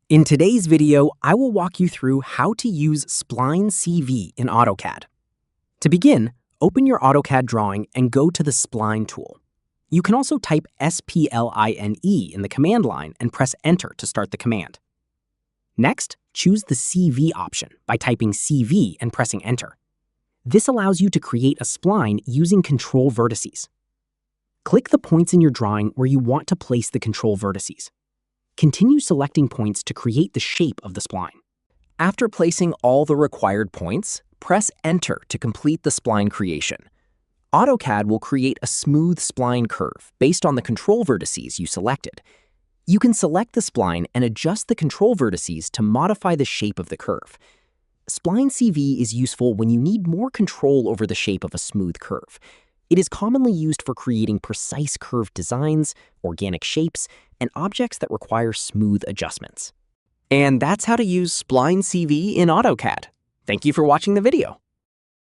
In today's video, I will walk you through how to use Spline CV in AutoCAD. To begin, open your AutoCAD drawing and go to the Spline tool. You can also type SPLINE in the command line and press Enter to start the command. Next, choose the CV option by typing CV and pressing Enter. This allows you to create a spline using control vertices. Click the points in your drawing where you want to place the control vertices. Continue selecting points to create the shape of the spline. After placing all the required points, press Enter to complete the spline creation. AutoCAD will create a smooth spline curve based on the control vertices you selected. You can select the spline and adjust the control vertices to modify the shape of the curve. Spline CV is useful when you need more control over the shape of a smooth curve. It is commonly used for creating precise curved designs, organic shapes, and objects that require smooth adjustments. And that's how to use Spline CV in AutoCAD. Thank you for watching the video.